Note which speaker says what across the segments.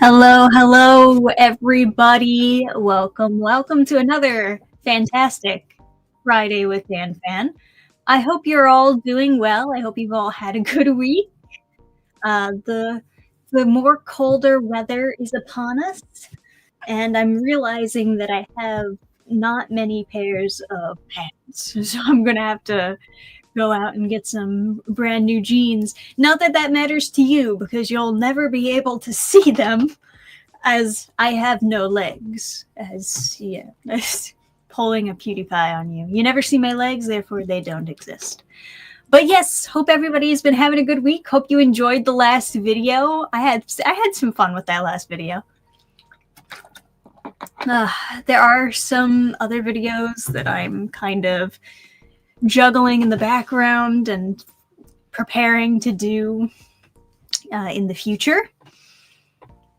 Speaker 1: Hello, everybody. Welcome to another fantastic Friday with Dannphan. I hope you're all doing well. I hope you've all had a good week. The more colder weather is upon us, and I'm realizing that I have not many pairs of pants, so I'm gonna have to go out and get some brand new jeans. Not that that matters to you, because you'll never be able to see them, as I have no legs, as pulling a PewDiePie on you. You never see my legs, therefore they don't exist. But yes, hope everybody's been having a good week. Hope you enjoyed the last video. I had some fun with that last video. There are some other videos that I'm kind of juggling in the background and preparing to do in the future.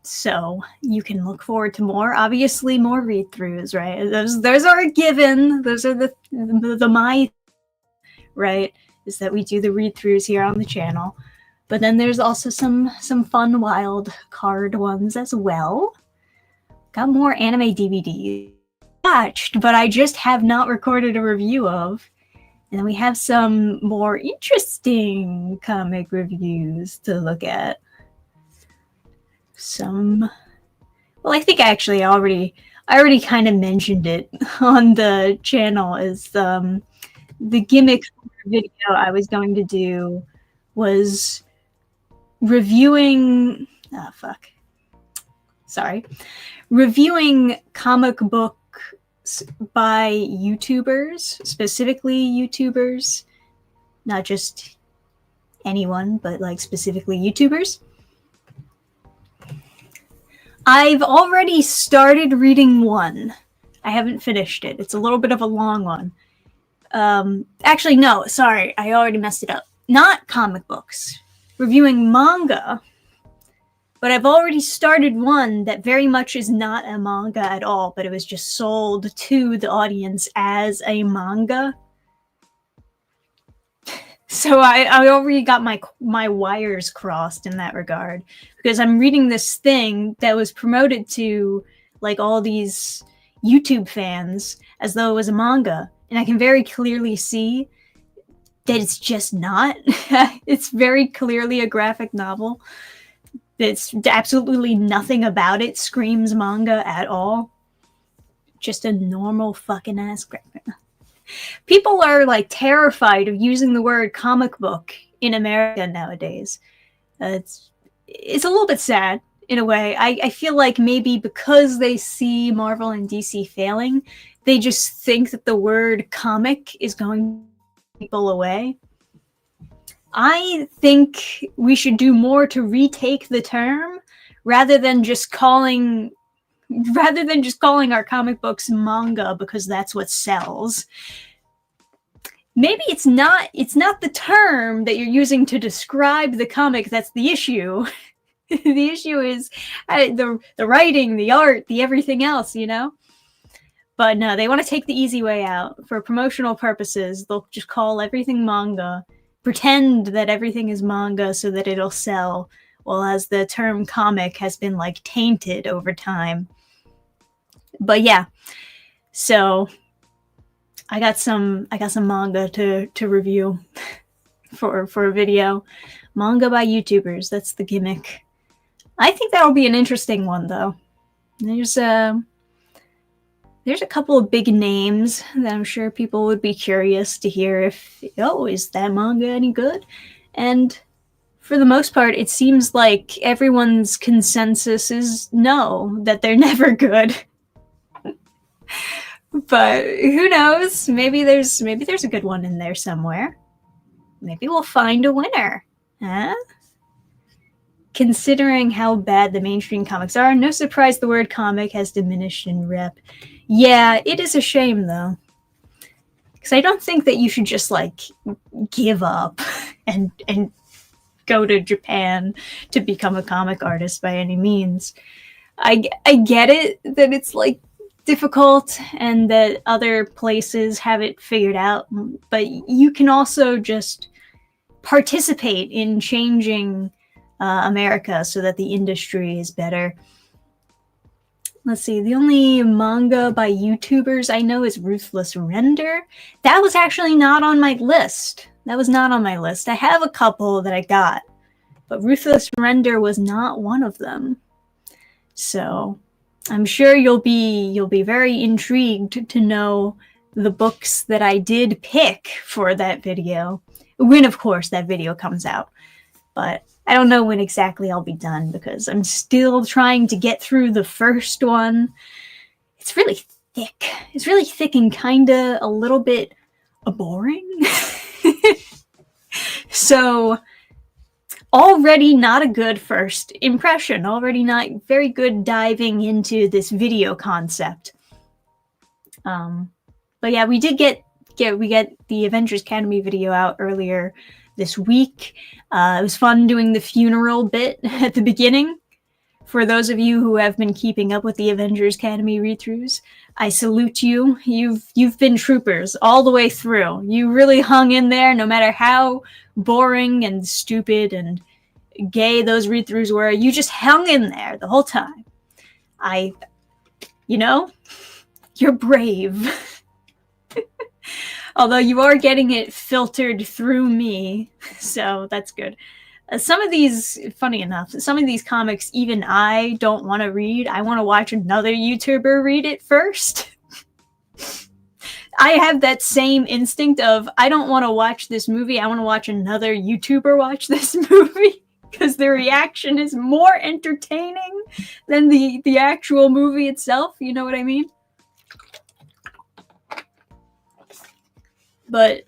Speaker 1: So you can look forward to more. Obviously, more read-throughs, right? Those are a given. Those are the my right, is that we do the read-throughs here on the channel. But then there's also some fun, wild card ones as well. Got more anime DVDs watched, but I just have not recorded a review of. And then we have some more interesting comic reviews to look at. Well, I think actually I already kind of mentioned it on the channel. Is the gimmick video I was going to do was reviewing reviewing comic books by YouTubers, specifically YouTubers, not just anyone, but like specifically YouTubers. I've already started reading one. I haven't finished it. It's a little bit of a long one. Actually, no, sorry. I already messed it up. Not comic books. Reviewing manga. But I've already started one that very much is not a manga at all, but it was just sold to the audience as a manga. So I already got my wires crossed in that regard, because I'm reading this thing that was promoted to like all these YouTube fans as though it was a manga, and I can very clearly see that it's just not. It's very clearly a graphic novel. It's absolutely nothing about it screams manga at all. Just a normal fucking ass graphic novel. People are like terrified of using the word comic book in America nowadays. It's a little bit sad in a way. I feel like maybe because they see Marvel and DC failing, they just think that the word comic is going to keep people away. I think we should do more to retake the term rather than just calling our comic books manga because that's what sells. Maybe it's not the term that you're using to describe the comic that's the issue. The issue is the writing, the art, the everything else, you know? But no, they want to take the easy way out. For promotional purposes, they'll just call everything manga, pretend that everything is manga so that it'll sell, while as the term comic has been like tainted over time. But yeah, so I got some manga to review for a video. Manga by YouTubers, that's the gimmick. I think that'll be an interesting one though. There's a couple of big names that I'm sure people would be curious to hear if, is that manga any good? And for the most part, it seems like everyone's consensus is no, that they're never good. But who knows? Maybe there's a good one in there somewhere. Maybe we'll find a winner. Huh? Considering how bad the mainstream comics are, no surprise the word comic has diminished in rep. Yeah, it is a shame though. Because I don't think that you should just like give up and go to Japan to become a comic artist by any means. I get it that it's like difficult and that other places have it figured out, but you can also just participate in changing America so that the industry is better. Let's see, the only manga by YouTubers I know is Ruthless Render. That was actually not on my list. That was not on my list. I have a couple that I got, but Ruthless Render was not one of them. So I'm sure you'll be very intrigued to know the books that I did pick for that video. When, of course, that video comes out. But I don't know when exactly I'll be done because I'm still trying to get through the first one. It's really thick. It's really thick and kinda a little bit boring. So already not a good first impression. Already not very good diving into this video concept. But yeah, we did get the Avengers Academy video out earlier this week. It was fun doing the funeral bit at the beginning. For those of you who have been keeping up with the Avengers Academy read-throughs, I salute you. You've been troopers all the way through. You really hung in there, no matter how boring and stupid and gay those read-throughs were. You just hung in there the whole time. You're brave. Although you are getting it filtered through me, so that's good. Some of these, funny enough, some of these comics even I don't want to read. I want to watch another YouTuber read it first. I have that same instinct of, I don't want to watch this movie, I want to watch another YouTuber watch this movie, because the reaction is more entertaining than the actual movie itself, you know what I mean? But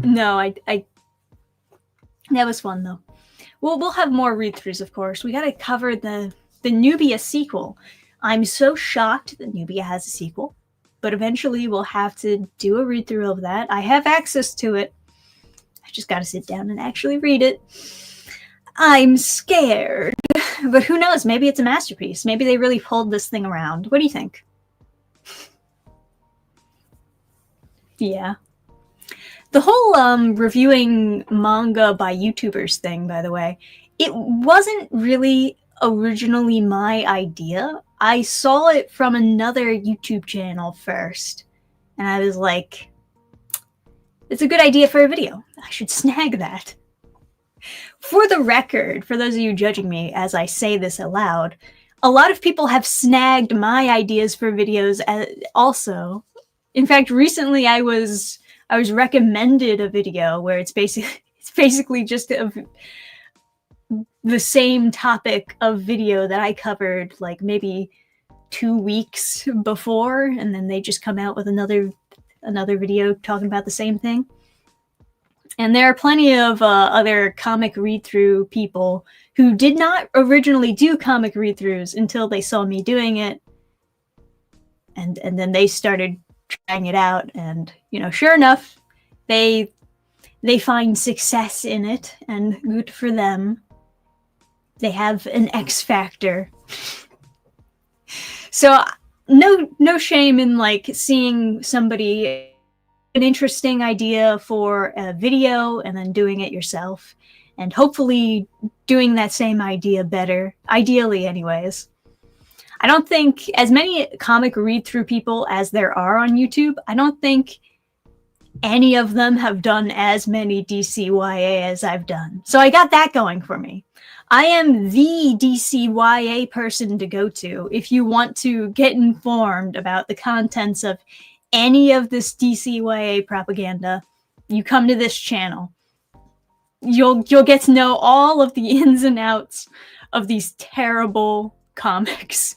Speaker 1: no, I that was fun though. We'll have more read-throughs, of course. We gotta cover the Nubia sequel. I'm so shocked that Nubia has a sequel, but eventually we'll have to do a read-through of that. I have access to it. I just gotta sit down and actually read it. I'm scared, but who knows? Maybe it's a masterpiece. Maybe they really pulled this thing around. What do you think? Yeah. The whole reviewing manga by YouTubers thing, by the way, it wasn't really originally my idea. I saw it from another YouTube channel first, and I was like, it's a good idea for a video. I should snag that. For the record, for those of you judging me as I say this aloud, a lot of people have snagged my ideas for videos also. In fact, recently I was recommended a video where it's basically just the same topic of video that I covered like maybe 2 weeks before, and then they just come out with another video talking about the same thing. And there are plenty of other comic read-through people who did not originally do comic read-throughs until they saw me doing it, and then they started trying it out, and sure enough, they find success in it, and good for them. They have an X factor. So no shame in like seeing somebody an interesting idea for a video and then doing it yourself, and hopefully doing that same idea better, ideally anyways. I don't think as many comic read-through people as there are on YouTube, I don't think any of them have done as many DCYA as I've done. So I got that going for me. I am the DCYA person to go to if you want to get informed about the contents of any of this DCYA propaganda. You come to this channel. You'll get to know all of the ins and outs of these terrible comics.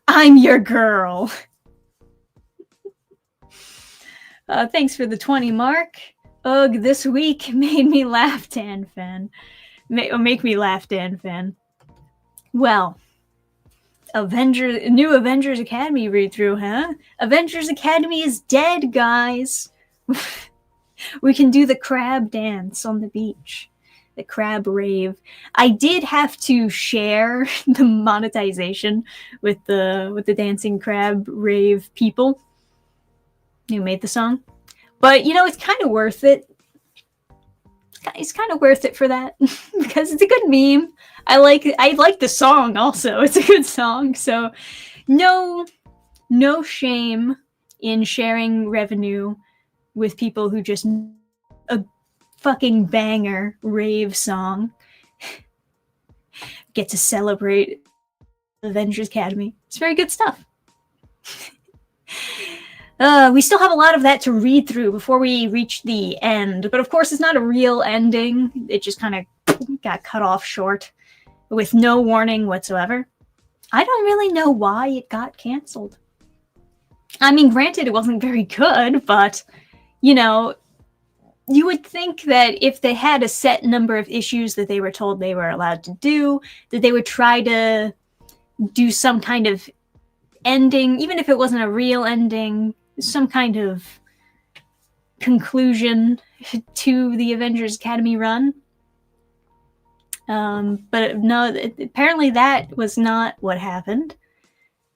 Speaker 1: I'm your girl. Thanks for the 20, Mark. Ugh, this week made me laugh, Dannphan. Make me laugh, Dannphan. Well, new Avengers Academy read-through, huh? Avengers Academy is dead, guys. We can do the crab dance on the beach. The crab rave. I did have to share the monetization with the dancing crab rave people who made the song. But it's kind of worth it. it's kind of worth it for that because it's a good meme. I like the song also. It's a good song. So no shame in sharing revenue with people who just a fucking banger rave song. Get to celebrate Avengers Academy. It's very good stuff. We still have a lot of that to read through before we reach the end. But of course, it's not a real ending. It just kind of got cut off short with no warning whatsoever. I don't really know why it got canceled. I mean, granted, it wasn't very good, but, you know, you would think that if they had a set number of issues that they were told they were allowed to do, that they would try to do some kind of ending, even if it wasn't a real ending, some kind of conclusion to the Avengers Academy run. But no, apparently that was not what happened.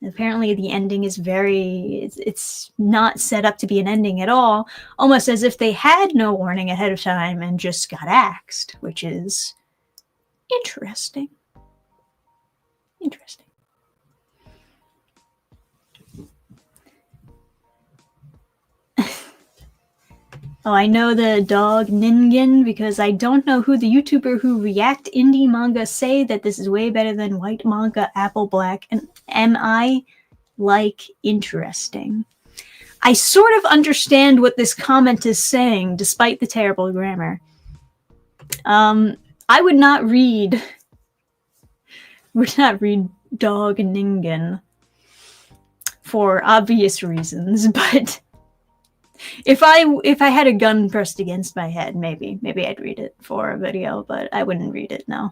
Speaker 1: Apparently the ending is it's not set up to be an ending at all, almost as if they had no warning ahead of time and just got axed, which is interesting. Interesting. Oh, I know the dog Ningen because I don't know who the YouTuber who react indie manga say that this is way better than white manga Apple Black. And am I, like, interesting? I sort of understand what this comment is saying, despite the terrible grammar. I would not read Dog Ningen for obvious reasons, but if I had a gun pressed against my head, maybe I'd read it for a video, but I wouldn't read it, no.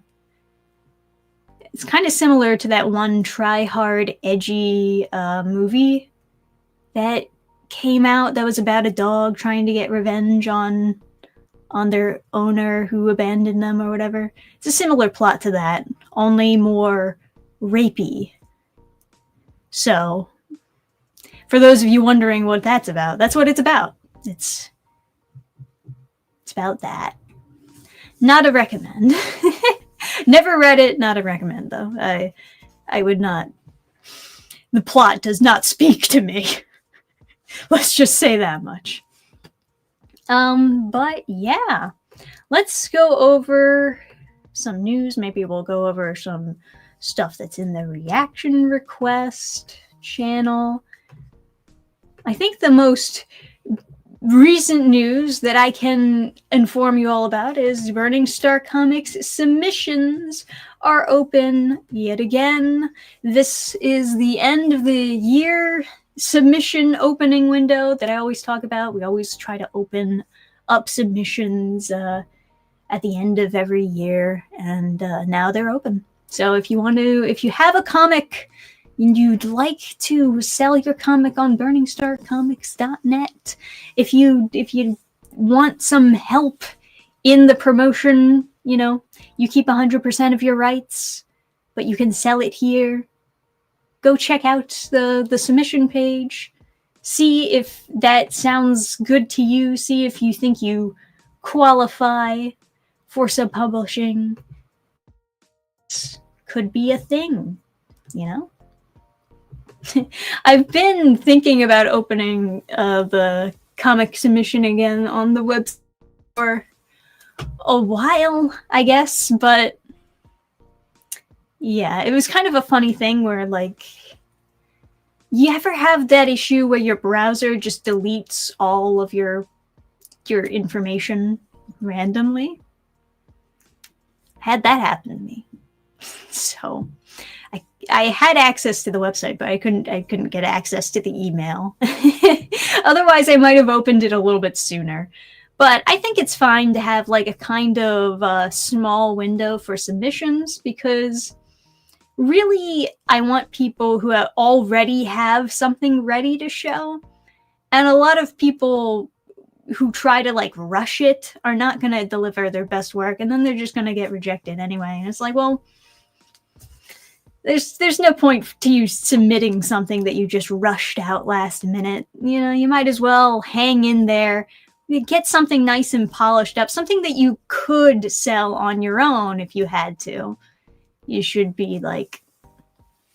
Speaker 1: It's kind of similar to that one try-hard, edgy movie that came out that was about a dog trying to get revenge on their owner who abandoned them or whatever. It's a similar plot to that, only more rapey. So, for those of you wondering what that's about, that's what it's about. It's about that. Not a recommend. Never read it, not a recommend, though. I would not. The plot does not speak to me. Let's just say that much. But yeah. Let's go over some news. Maybe we'll go over some stuff that's in the reaction request channel. I think the most recent news that I can inform you all about is Burning Star Comics submissions are open yet again. This is the end of the year submission opening window that I always talk about. We always try to open up submissions at the end of every year, and now they're open. So if you have a comic and you'd like to sell your comic on burningstarcomics.net, if you want some help in the promotion, you keep 100% of your rights, but you can sell it here, go check out the submission page, see if that sounds good to you, see if you think you qualify for sub-publishing. Could be a thing, I've been thinking about opening the comic submission again on the website for a while, I guess, but yeah, it was kind of a funny thing where, like, you ever have that issue where your browser just deletes all of your information randomly? Had that happen to me. So I had access to the website, but I couldn't get access to the email. Otherwise, I might have opened it a little bit sooner. But I think it's fine to have like a kind of small window for submissions, because really I want people who already have something ready to show. And a lot of people who try to like rush it are not going to deliver their best work, and then they're just going to get rejected anyway. And it's like, well, there's no point to you submitting something that you just rushed out last minute. You might as well hang in there, get something nice and polished up, something that you could sell on your own if you had to. You should be like,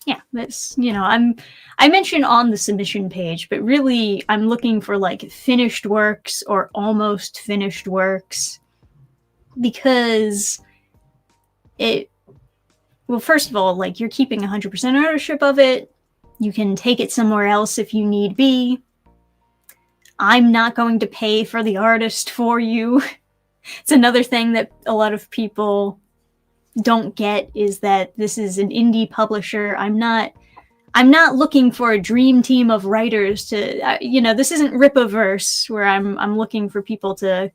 Speaker 1: yeah, that's, I mentioned on the submission page, but really I'm looking for like finished works or almost finished works, because well, first of all, like, you're keeping 100% ownership of it. You can take it somewhere else if you need be. I'm not going to pay for the artist for you. It's another thing that a lot of people don't get, is that this is an indie publisher. I'm not looking for a dream team of writers to, this isn't Rip-A-Verse where I'm looking for people to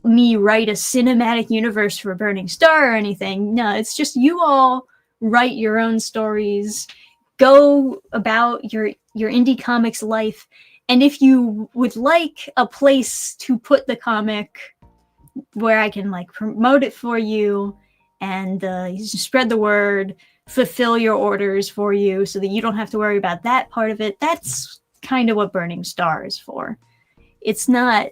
Speaker 1: me write a cinematic universe for Burning Star or anything. No, it's just you all write your own stories, go about your indie comics life, and if you would like a place to put the comic where I can like promote it for you and spread the word, fulfill your orders for you so that you don't have to worry about that part of it, that's kind of what Burning Star is for. It's not,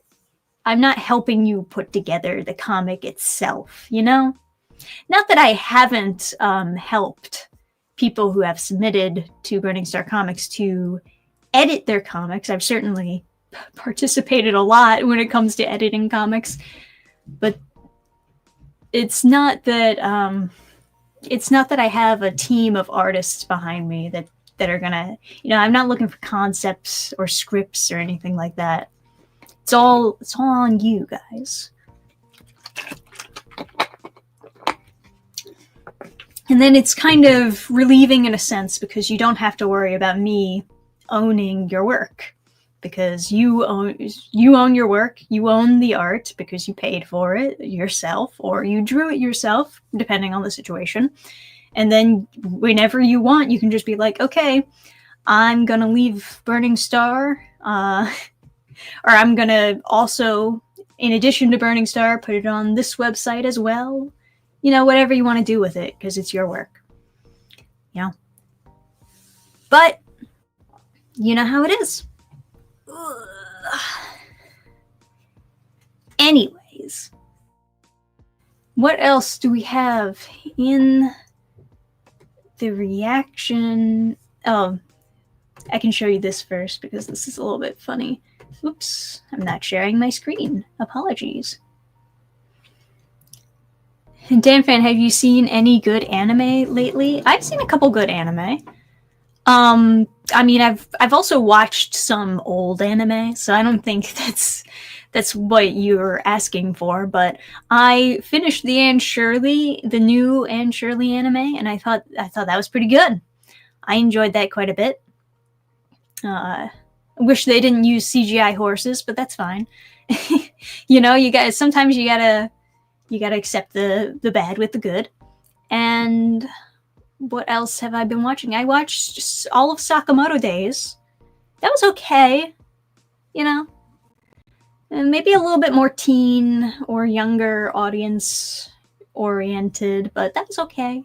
Speaker 1: I'm not helping you put together the comic itself, Not that I haven't helped people who have submitted to Burning Star Comics to edit their comics. I've certainly participated a lot when it comes to editing comics, but it's not that I have a team of artists behind me that are gonna, I'm not looking for concepts or scripts or anything like that. It's all on you guys. And then it's kind of relieving in a sense, because you don't have to worry about me owning your work, because you own your work, you own the art because you paid for it yourself or you drew it yourself, depending on the situation. And then whenever you want, you can just be like, okay, I'm gonna leave Burning Star, or I'm gonna also, in addition to Burning Star, put it on this website as well. Whatever you want to do with it, because it's your work. But you know how it is. Ugh. Anyways, what else do we have in the reaction? Oh, I can show you this first because this is a little bit funny. Oops, I'm not sharing my screen. Apologies. Dannphan, have you seen any good anime lately? I've seen a couple good anime. I've also watched some old anime, so I don't think that's what you're asking for, but I finished the new Anne Shirley anime, and I thought that was pretty good. I enjoyed that quite a bit. I wish they didn't use CGI horses, but that's fine. Sometimes you gotta accept the bad with the good. And what else have I been watching? I watched just all of Sakamoto Days. That was okay. And maybe a little bit more teen or younger audience oriented, but that was okay.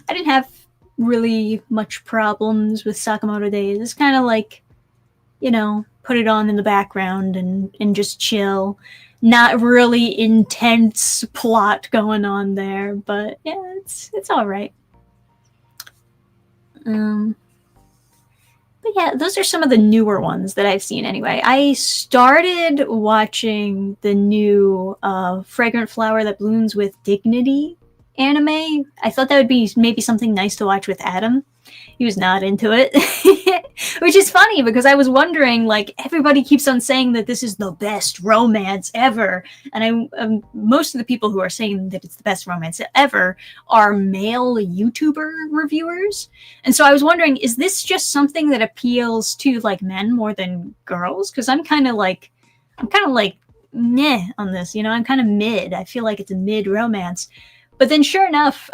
Speaker 1: I didn't have really much problems with Sakamoto Days. It's kind of like, put it on in the background and just chill. Not really intense plot going on there, but yeah, it's all right. But yeah, those are some of the newer ones that I've seen anyway. I started watching the new Fragrant Flower That Blooms with Dignity anime. I thought that would be maybe something nice to watch with Adam. He was not into it. Which is funny, because I was wondering, like, everybody keeps on saying that this is the best romance ever. And most of the people who are saying that it's the best romance ever are male YouTuber reviewers. And so I was wondering, is this just something that appeals to, like, men more than girls? Because I'm kind of like, meh on this, I'm kind of mid. I feel like it's a mid romance. But then sure enough,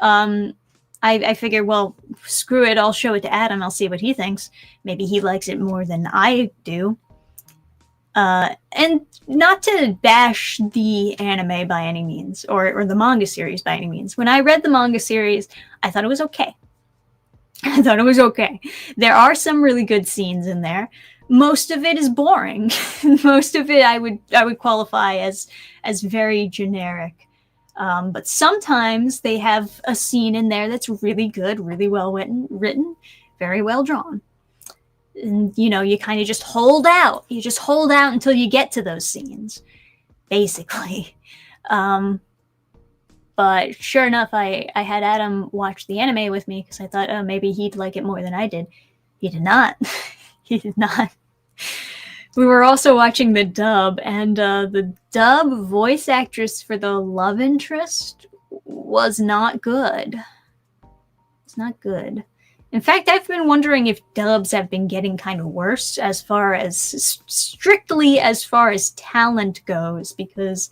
Speaker 1: I figured, well, screw it, I'll show it to Adam, I'll see what he thinks. Maybe he likes it more than I do. And not to bash the anime by any means, or the manga series by any means. When I read the manga series, I thought it was okay. There are some really good scenes in there, most of it is boring. Most of it I would qualify as very generic. But sometimes they have a scene in there that's really good, really well written, very well drawn. And, you know, you kind of just hold out. You just hold out until you get to those scenes, basically. But sure enough, I had Adam watch the anime with me because I thought, oh, maybe he'd like it more than I did. He did not. He did not. We were also watching the dub, and the dub voice actress for the love interest was not good. It's not good. In fact, I've been wondering if dubs have been getting kind of worse as far as strictly as far as talent goes, because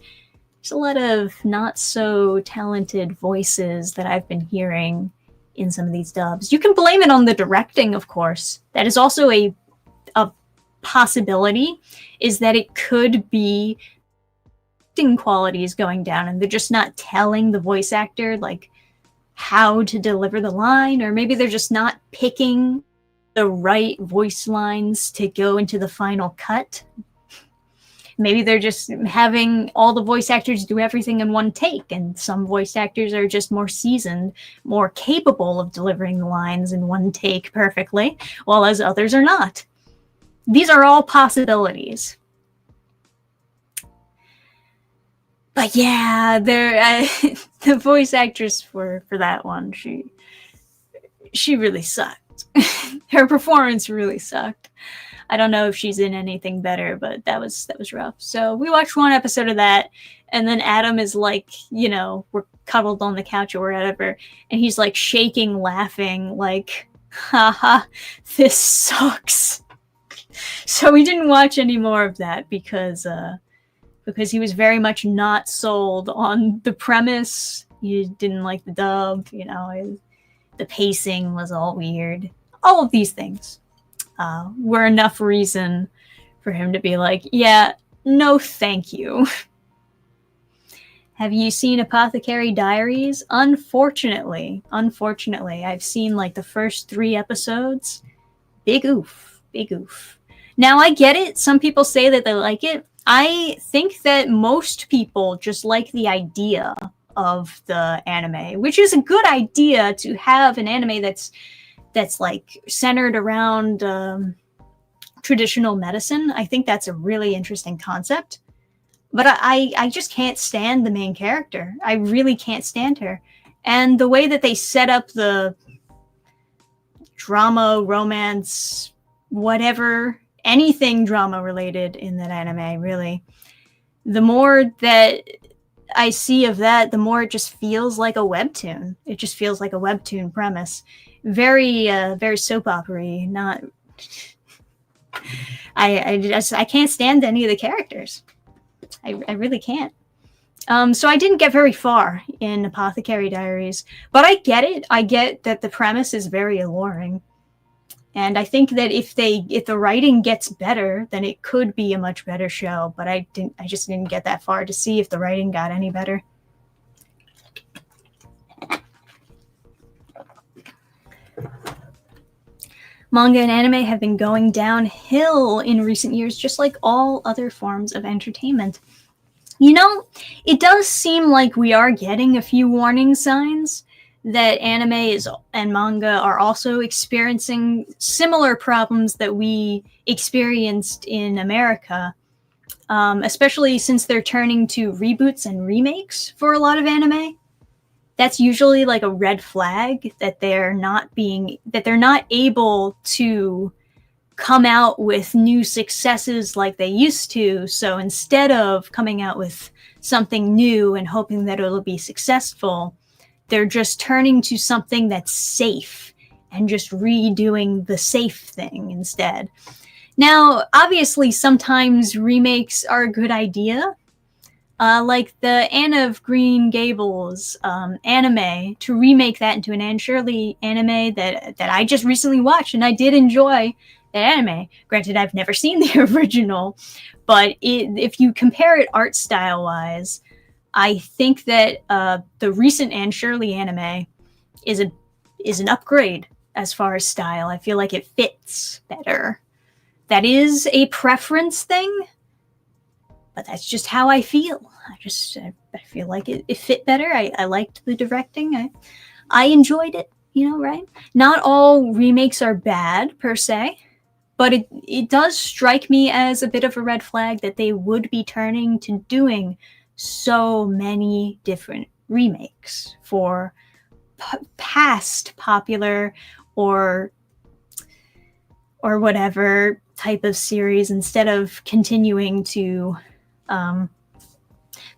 Speaker 1: there's a lot of not so talented voices that I've been hearing in some of these dubs. You can blame it on the directing, of course. That is also a possibility, is that it could be acting qualities going down and they're just not telling the voice actor like how to deliver the line, or maybe they're just not picking the right voice lines to go into the final cut. Maybe they're just having all the voice actors do everything in one take, and some voice actors are just more seasoned, more capable of delivering the lines in one take perfectly, while as others are not. These are all possibilities. But yeah, the voice actress for that one, she really sucked. Her performance really sucked. I don't know if she's in anything better, but that was rough. So we watched one episode of that, and then Adam is like, you know, we're cuddled on the couch or whatever, and he's like shaking, laughing, like, haha, this sucks. So we didn't watch any more of that because he was very much not sold on the premise. He didn't like the dub, you know, the pacing was all weird. All of these things were enough reason for him to be like, yeah, no thank you. Have you seen Apothecary Diaries? Unfortunately, I've seen like the first 3 episodes. Big oof. Now, I get it. Some people say that they like it. I think that most people just like the idea of the anime, which is a good idea to have an anime that's like centered around traditional medicine. I think that's a really interesting concept. But I just can't stand the main character. I really can't stand her. And the way that they set up the drama, romance, whatever, anything drama related in that anime, really, the more that I see of that, the more it just feels like a webtoon. It just feels like a webtoon premise. Very soap opera-y. Not. I can't stand any of the characters. I really can't. So I didn't get very far in Apothecary Diaries, but I get it. I get that the premise is very alluring. And I think that if the writing gets better, then it could be a much better show. But I just didn't get that far to see if the writing got any better. Manga and anime have been going downhill in recent years, just like all other forms of entertainment. You know, it does seem like we are getting a few warning signs that anime and manga are also experiencing similar problems that we experienced in America, especially since they're turning to reboots and remakes for a lot of anime. That's usually like a red flag that they're not able to come out with new successes like they used to. So instead of coming out with something new and hoping that it'll be successful, they're just turning to something that's safe and just redoing the safe thing instead. Now, obviously, sometimes remakes are a good idea. Like the Anne of Green Gables anime, to remake that into an Anne Shirley anime that I just recently watched, and I did enjoy that anime. Granted, I've never seen the original, but if you compare it art style-wise, I think that the recent Anne Shirley anime is an upgrade as far as style. I feel like it fits better That is a preference thing, but that's just how I feel. I feel like it fit better. I liked the directing. I enjoyed it, right? Not all remakes are bad per se, but it does strike me as a bit of a red flag that they would be turning to doing so many different remakes for past popular or whatever type of series, instead of continuing to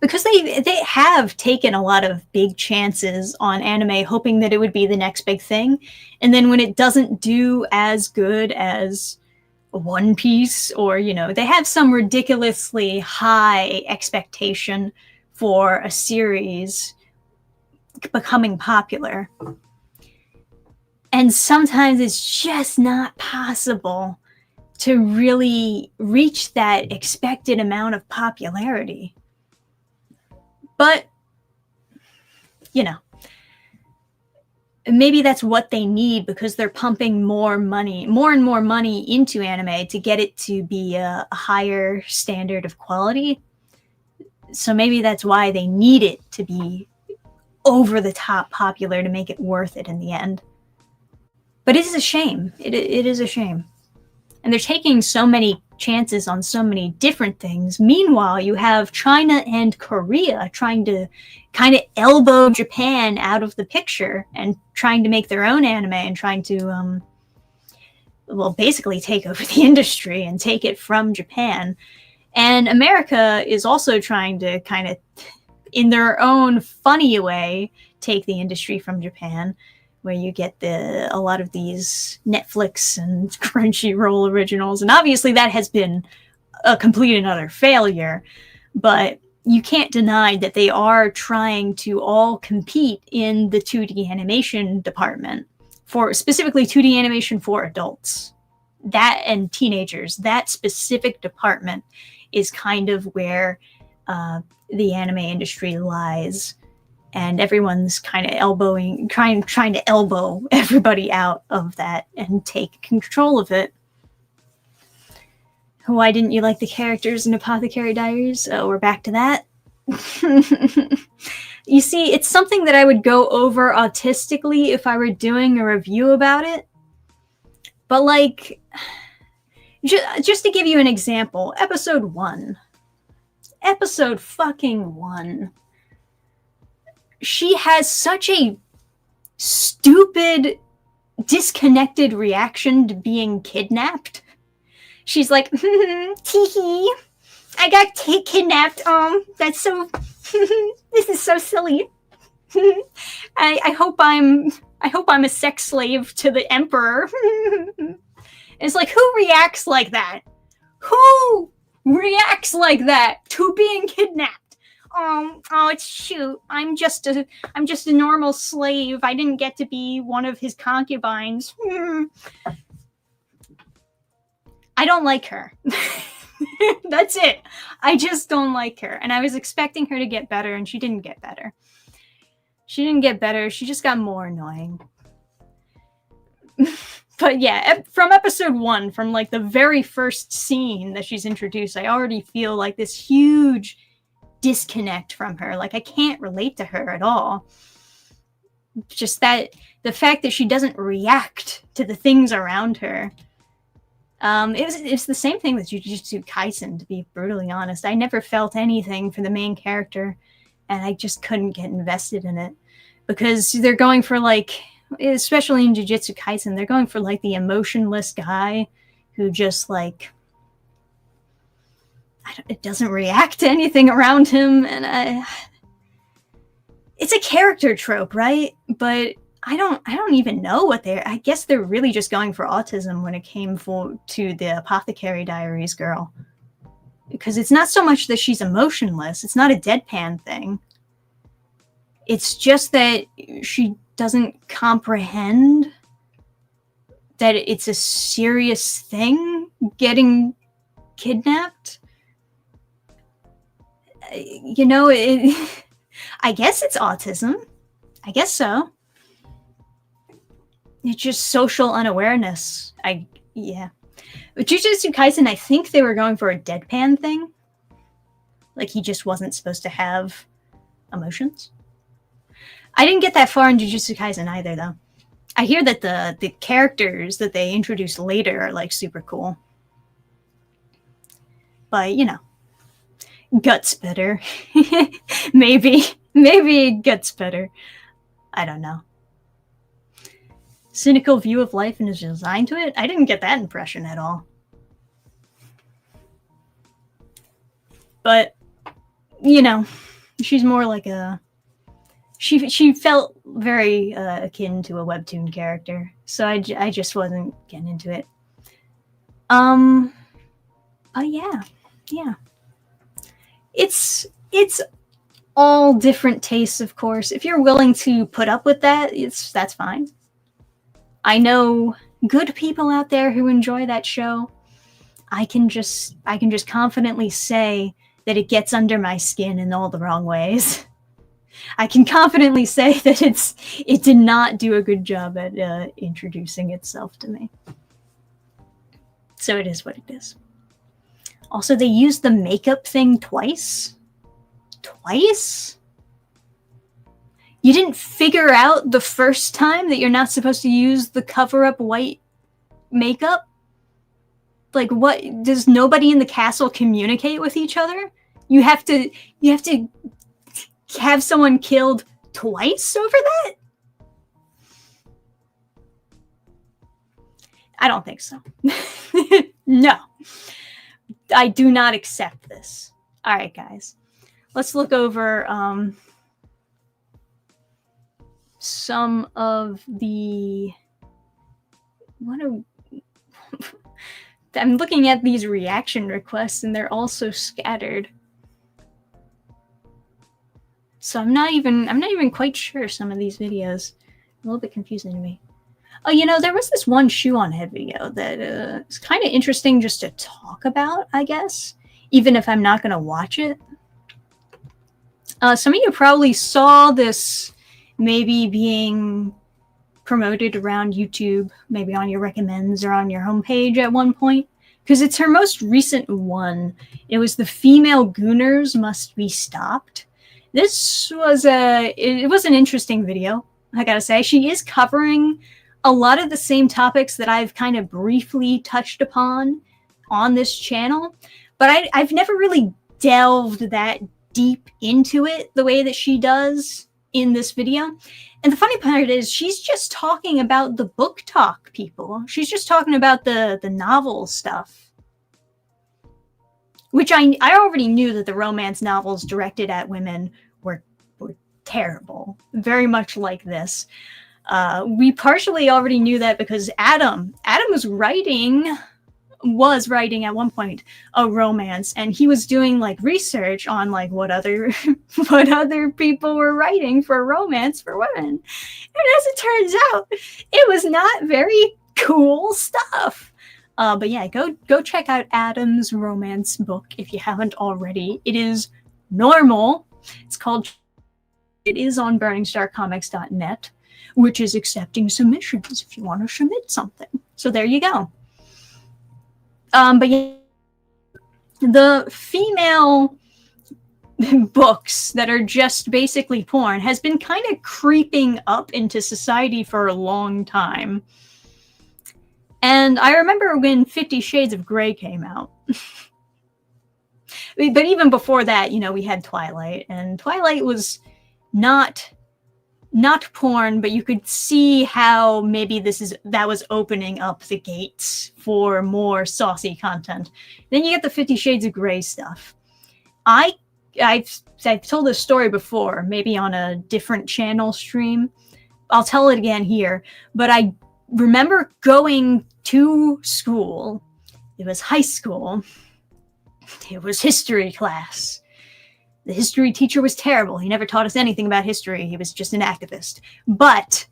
Speaker 1: because they have taken a lot of big chances on anime, hoping that it would be the next big thing, and then when it doesn't do as good as One Piece, or they have some ridiculously high expectation for a series becoming popular, and sometimes it's just not possible to really reach that expected amount of popularity. But, maybe that's what they need, because they're pumping more and more money into anime to get it to be a higher standard of quality. So maybe that's why they need it to be over the top popular to make it worth it in the end. But it is a shame. It is a shame. And they're taking so many chances on so many different things. Meanwhile, you have China and Korea trying to kind of elbow Japan out of the picture and trying to make their own anime and trying to, basically take over the industry and take it from Japan. And America is also trying to kind of, in their own funny way, take the industry from Japan, where you get a lot of these Netflix and Crunchyroll originals. And obviously that has been a complete and utter failure, but you can't deny that they are trying to all compete in the 2D animation department, for specifically 2D animation for adults. That and teenagers, that specific department is kind of where the anime industry lies. And everyone's kind of trying to elbow everybody out of that and take control of it. Why didn't you like the characters in Apothecary Diaries? We're back to that. You see, it's something that I would go over autistically if I were doing a review about it. But like, just to give you an example, episode 1. Episode fucking 1. She has such a stupid, disconnected reaction to being kidnapped. She's like, tee-hee, I got kidnapped. That's so, this is so silly. I hope I'm a sex slave to the emperor. It's like, who reacts like that? Who reacts like that to being kidnapped? Shoot, I'm just a normal slave. I didn't get to be one of his concubines. I don't like her. That's it. I just don't like her. And I was expecting her to get better, and she didn't get better. She didn't get better. She just got more annoying. But yeah, from episode 1, from like the very first scene that she's introduced, I already feel like this huge disconnect from her. Like, I can't relate to her at all. Just that the fact that she doesn't react to the things around her. It's the same thing with Jujutsu Kaisen, to be brutally honest. I never felt anything for the main character, and I just couldn't get invested in it, because they're going for, like, especially in Jujutsu Kaisen, they're going for like the emotionless guy who just like it doesn't react to anything around him, and it's a character trope, right? But I don't even know what I guess they're really just going for autism when it came to the Apothecary Diaries girl, because it's not so much that she's emotionless. It's not a deadpan thing. It's just that she doesn't comprehend that it's a serious thing, getting kidnapped. I guess it's autism. I guess so. It's just social unawareness. Yeah. With Jujutsu Kaisen, I think they were going for a Dannphan thing. Like, he just wasn't supposed to have emotions. I didn't get that far in Jujutsu Kaisen either, though. I hear that the characters that they introduced later are, like, super cool. But, you know, Guts better. Maybe Guts better. I don't know. Cynical view of life and his design to it? I didn't get that impression at all. But, you know, she's more like a... She felt very akin to a webtoon character, so I just wasn't getting into it. But yeah. It's all different tastes, of course. If you're willing to put up with that, that's fine. I know good people out there who enjoy that show. I can just confidently say that it gets under my skin in all the wrong ways. I can confidently say that it did not do a good job at introducing itself to me. So it is what it is. Also, they used the makeup thing twice. Twice? You didn't figure out the first time that you're not supposed to use the cover-up white makeup? Like, what? Does nobody in the castle communicate with each other? You have to have someone killed twice over that? I don't think so. No. I do not accept this. All right, guys. Let's look over some of the... I'm looking at these reaction requests and they're all so scattered. So I'm not even quite sure some of these videos. A little bit confusing to me. Oh, you know, there was this one shoe on head video that is kind of interesting just to talk about, I guess, even if I'm not going to watch it. Some of you probably saw this maybe being promoted around YouTube, maybe on your recommends or on your homepage at one point, because it's her most recent one. It was the female gooners must be stopped. This was it was an interesting video, I gotta say. She is covering a lot of the same topics that I've kind of briefly touched upon on this channel, but I've never really delved that deep into it the way that she does in this video. And the funny part is she's just talking about the book talk people. She's just talking about the novel stuff. Which I already knew that the romance novels directed at women were terrible. Very much like this. We partially already knew that because Adam was writing at one point a romance, and he was doing like research on like what other people were writing for romance for women. And as it turns out, it was not very cool stuff. But yeah, go check out Adam's romance book if you haven't already. It is normal. It is on burningstarcomics.net, which is accepting submissions if you want to submit something. So there you go. But yeah, the female books that are just basically porn has been kind of creeping up into society for a long time. And I remember when 50 Shades of Grey came out. But even before that, you know, we had Twilight, and Twilight was not porn, but you could see how maybe that was opening up the gates for more saucy content. Then you get the 50 Shades of Grey stuff. I've told this story before, maybe on a different channel stream. I'll tell it again here, but I remember going to school. It was high school. It was history class. The history teacher was terrible. He never taught us anything about history. He was just an activist. But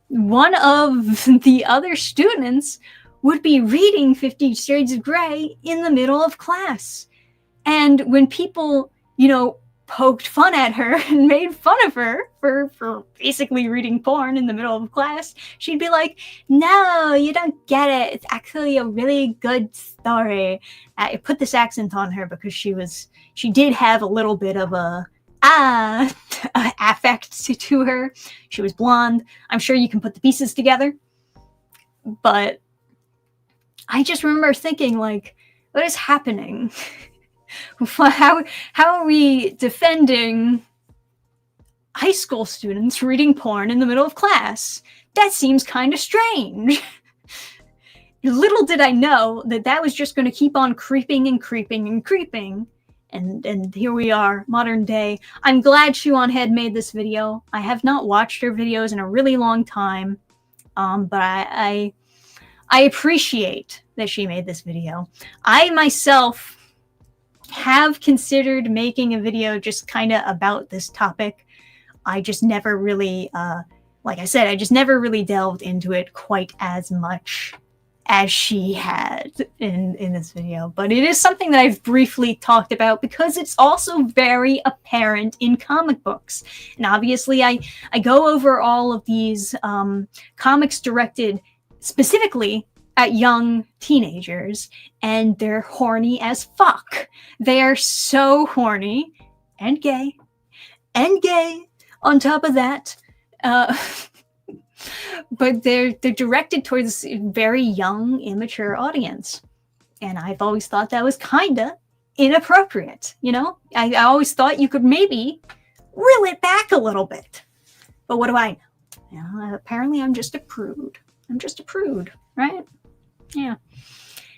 Speaker 1: one of the other students would be reading 50 Shades of Grey in the middle of class. And when people, you know, poked fun at her and made fun of her for basically reading porn in the middle of class, she'd be like, "No, you don't get it. It's actually a really good story." I put this accent on her because she did have a little bit of a affect to her. She was blonde. I'm sure you can put the pieces together. But I just remember thinking, like, what is happening? How are we defending high school students reading porn in the middle of class? That seems kind of strange. Little did I know that was just going to keep on creeping and creeping and creeping. And here we are, modern day. I'm glad Shuon Head made this video. I have not watched her videos in a really long time, but I appreciate that she made this video. I myself have considered making a video just kind of about this topic. I just never really, like I said, I just never really delved into it quite as much as she had in this video. But it is something that I've briefly talked about because it's also very apparent in comic books. And obviously I go over all of these comics directed specifically at young teenagers, and they're horny as fuck. They are so horny and gay on top of that. But they're directed towards a very young, immature audience. And I've always thought that was kinda inappropriate, you know? I always thought you could maybe reel it back a little bit. But what do I know? You know, apparently I'm just a prude. I'm just a prude, right? Yeah.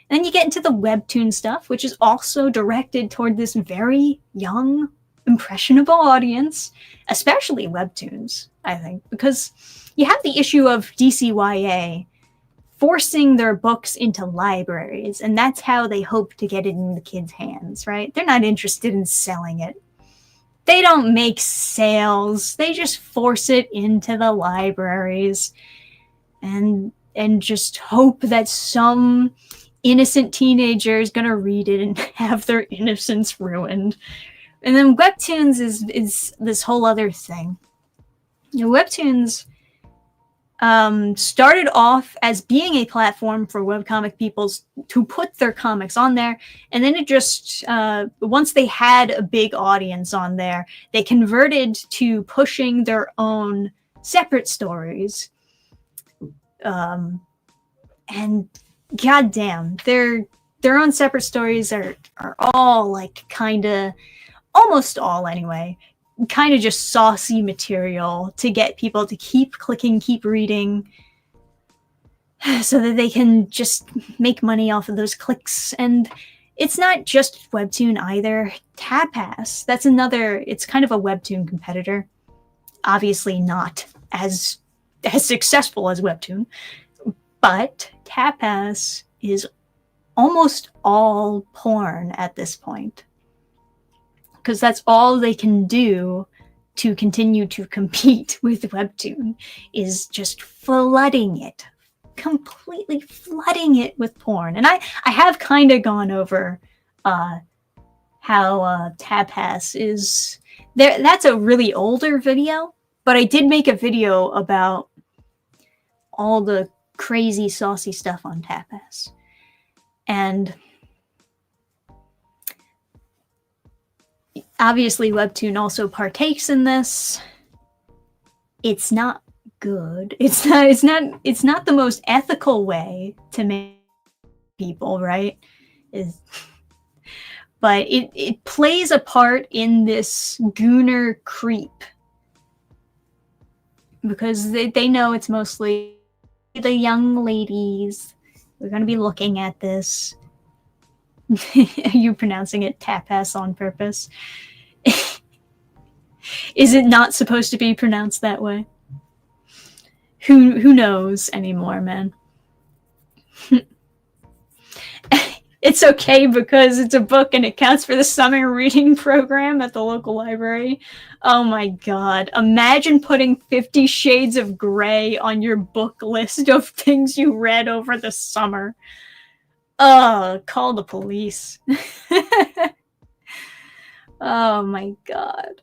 Speaker 1: And then you get into the webtoon stuff, which is also directed toward this very young, impressionable audience, especially webtoons, I think, because you have the issue of DCYA forcing their books into libraries, and that's how they hope to get it in the kids' hands, right? They're not interested in selling it. They don't make sales. They just force it into the libraries and just hope that some innocent teenager is going to read it and have their innocence ruined. And then webtoons is this whole other thing. You know, webtoons started off as being a platform for webcomic people to put their comics on there, and then it just, once they had a big audience on there, they converted to pushing their own separate stories. And goddamn, their own separate stories are all like kinda, almost all anyway, kind of just saucy material to get people to keep clicking, keep reading, so that they can just make money off of those clicks. And it's not just webtoon either. Tapas, that's another, it's kind of a webtoon competitor. Obviously not as successful as webtoon, but Tapas is almost all porn at this point, because that's all they can do to continue to compete with webtoon, is just flooding it, completely flooding it with porn. And I have kind of gone over how Tapas is there. That's a really older video, but I did make a video about all the crazy saucy stuff on Tapas. And obviously webtoon also partakes in this. It's not good. It's not the most ethical way to make people, right? But it plays a part in this gooner creep, because they know it's mostly the young ladies. We're going to be looking at this. Are you pronouncing it tapas on purpose? Is it not supposed to be pronounced that way? Who knows anymore, man? It's okay because it's a book and it counts for the summer reading program at the local library. Oh my god. Imagine putting 50 Shades of Grey on your book list of things you read over the summer. Call the police. Oh my god.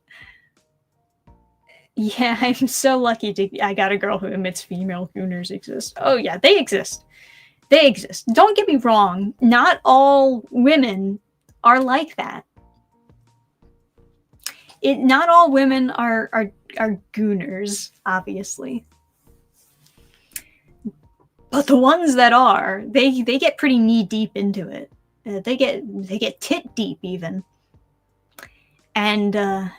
Speaker 1: Yeah, I'm so lucky I got a girl who admits female gooners exist. Oh yeah, they exist. They exist. Don't get me wrong. Not all women are like that. Not all women are gooners, obviously. But the ones that are, they get pretty knee deep into it. They get tit deep even. And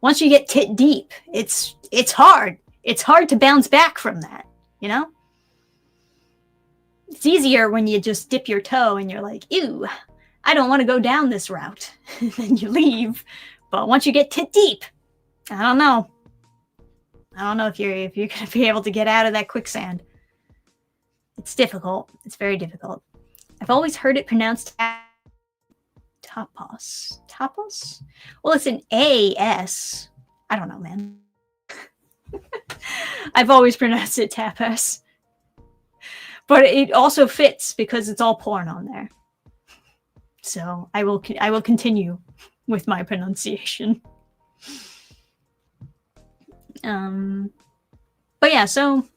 Speaker 1: once you get tit deep, it's hard. It's hard to bounce back from that, you know? It's easier when you just dip your toe and you're like, ew, I don't want to go down this route. Then you leave. But once you get tit deep, I don't know. I don't know if you're gonna be able to get out of that quicksand. It's difficult. It's very difficult. I've always heard it pronounced tapas. Tapas? Well, it's an A-S. I don't know, man. I've always pronounced it tapas. But it also fits because it's all porn on there. So I will continue with my pronunciation. But yeah, so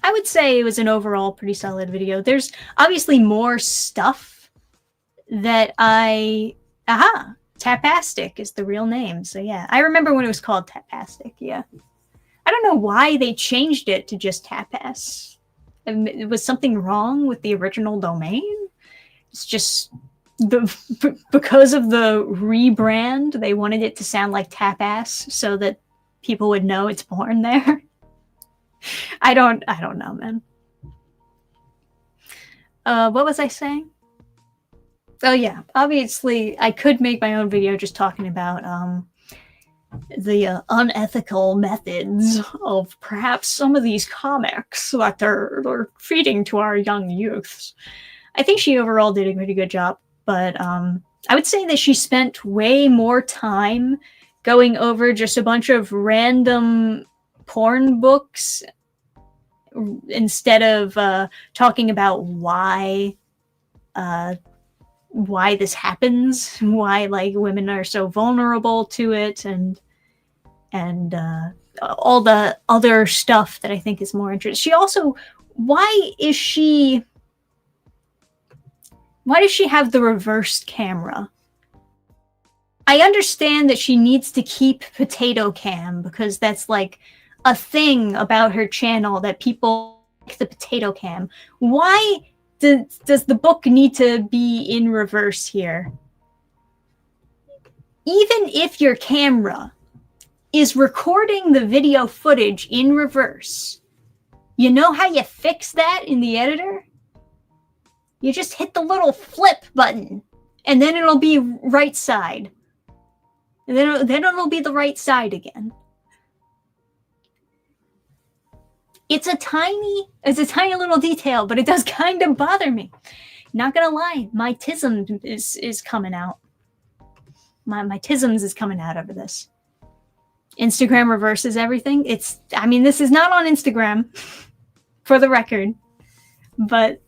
Speaker 1: I would say it was an overall pretty solid video. There's obviously more stuff that Tapastic is the real name. So yeah, I remember when it was called Tapastic, yeah. I don't know why they changed it to just Tapas. Was something wrong with the original domain? It's just because of the rebrand, they wanted it to sound like Tapas so that people would know it's porn there. I don't know, man. What was I saying? Oh yeah, obviously I could make my own video just talking about the unethical methods of perhaps some of these comics that they're feeding to our young youths. I think she overall did a pretty good job, but I would say that she spent way more time going over just a bunch of random porn books instead of talking about why this happens, why like women are so vulnerable to it, and all the other stuff that I think is more interesting. She also, why does she have the reversed camera? I understand that she needs to keep potato cam because that's like a thing about her channel, that people like the potato cam. Why does the book need to be in reverse here? Even if your camera is recording the video footage in reverse, you know how you fix that in the editor? You just hit the little flip button, and then it'll be right side. And then it'll be the right side again. It's a tiny little detail, but it does kind of bother me. Not gonna lie, my tism is coming out. My tisms is coming out over this. Instagram reverses everything. I mean, this is not on Instagram, for the record, but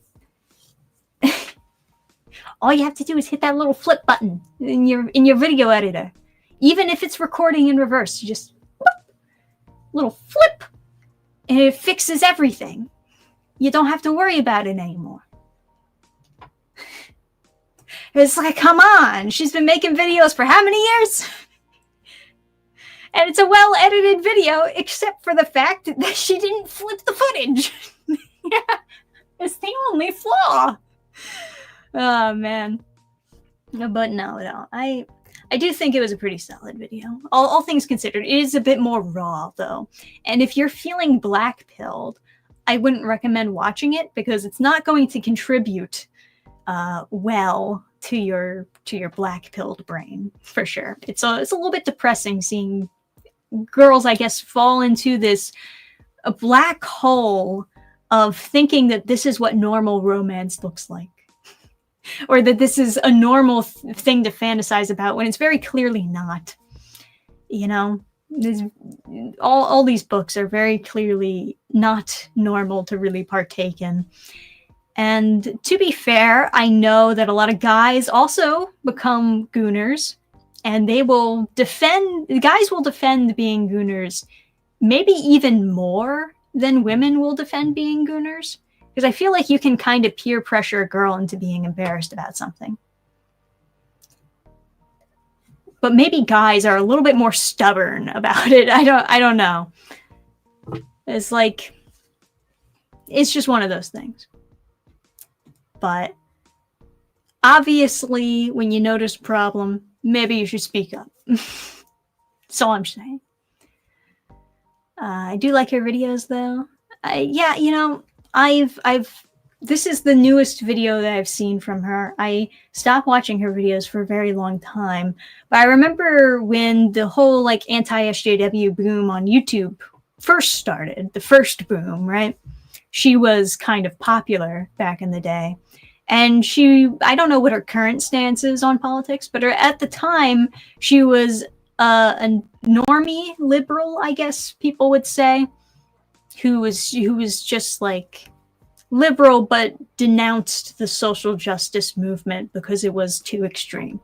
Speaker 1: all you have to do is hit that little flip button in your video editor. Even if it's recording in reverse, you just whoop, little flip, and it fixes everything. You don't have to worry about it anymore. It's like, come on, she's been making videos for how many years? And it's a well-edited video, except for the fact that she didn't flip the footage. Yeah, it's the only flaw. Oh, man. But no. I do think it was a pretty solid video. All things considered. It is a bit more raw, though. And if you're feeling black-pilled, I wouldn't recommend watching it because it's not going to contribute well to your black-pilled brain, for sure. It's a little bit depressing seeing girls, I guess, fall into a black hole of thinking that this is what normal romance looks like. Or that this is a normal thing to fantasize about when it's very clearly not. You know, all these books are very clearly not normal to really partake in. And to be fair, I know that a lot of guys also become gooners. and they will defend, the guys will defend being gooners maybe even more than women will defend being gooners. Because I feel like you can kind of peer pressure a girl into being embarrassed about something. But maybe guys are a little bit more stubborn about it. I don't know. It's like, it's just one of those things. But obviously, when you notice a problem, maybe you should speak up. That's all I'm saying. I do like her videos, though. Yeah, you know, this is the newest video that I've seen from her. I stopped watching her videos for a very long time, but I remember when the whole like anti-SJW boom on YouTube first started, the first boom, right? She was kind of popular back in the day. And I don't know what her current stance is on politics, but at the time, she was a normie liberal, I guess people would say, who was just like liberal, but denounced the social justice movement because it was too extreme,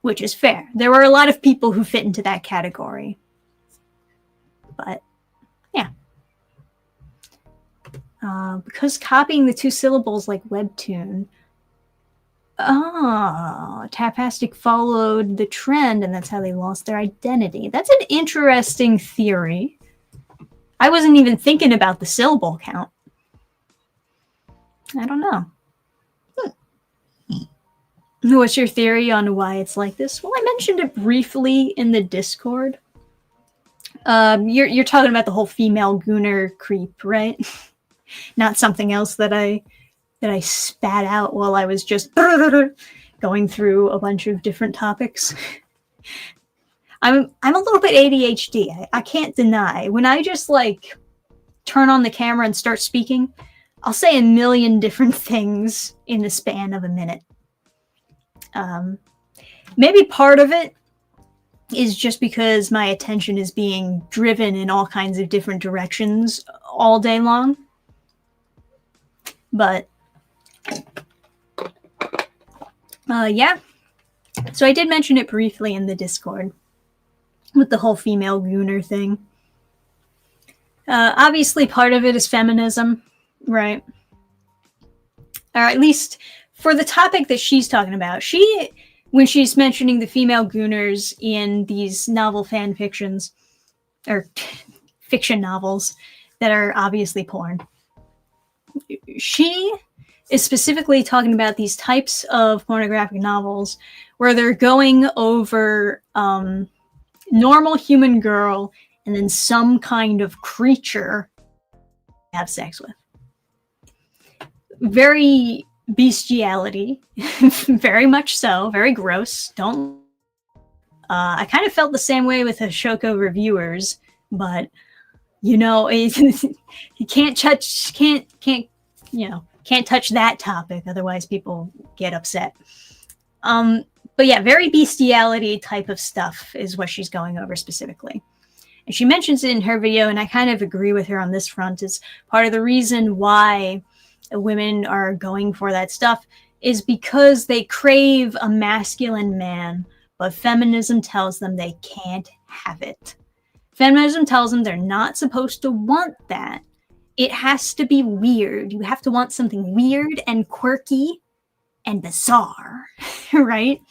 Speaker 1: which is fair. There were a lot of people who fit into that category. But yeah. Because copying the 2 syllables like webtoon. Oh, Tapastic followed the trend and that's how they lost their identity. That's an interesting theory. I wasn't even thinking about the syllable count. I don't know. What's your theory on why it's like this? Well, I mentioned it briefly in the Discord. You're talking about the whole female gooner creep, right? Not something else that I spat out while I was just going through a bunch of different topics. I'm a little bit ADHD. I can't deny. When I just like turn on the camera and start speaking, I'll say a million different things in the span of a minute. Maybe part of it is just because my attention is being driven in all kinds of different directions all day long. But yeah. So I did mention it briefly in the Discord with the whole female gooner thing. Obviously, part of it is feminism, right? Or at least for the topic that she's talking about. When she's mentioning the female gooners in these novel fan fictions, or fiction novels that are obviously porn, she is specifically talking about these types of pornographic novels where they're going over normal human girl and then some kind of creature to have sex with. Very bestiality, very much so, very gross. I kind of felt the same way with Ashoko reviewers, but you know, you can't touch that topic, otherwise people get upset. But yeah, very bestiality type of stuff is what she's going over specifically. And she mentions it in her video, and I kind of agree with her on this front, is part of the reason why women are going for that stuff is because they crave a masculine man, but feminism tells them they can't have it. Feminism tells them they're not supposed to want that. It has to be weird. You have to want something weird and quirky and bizarre, right?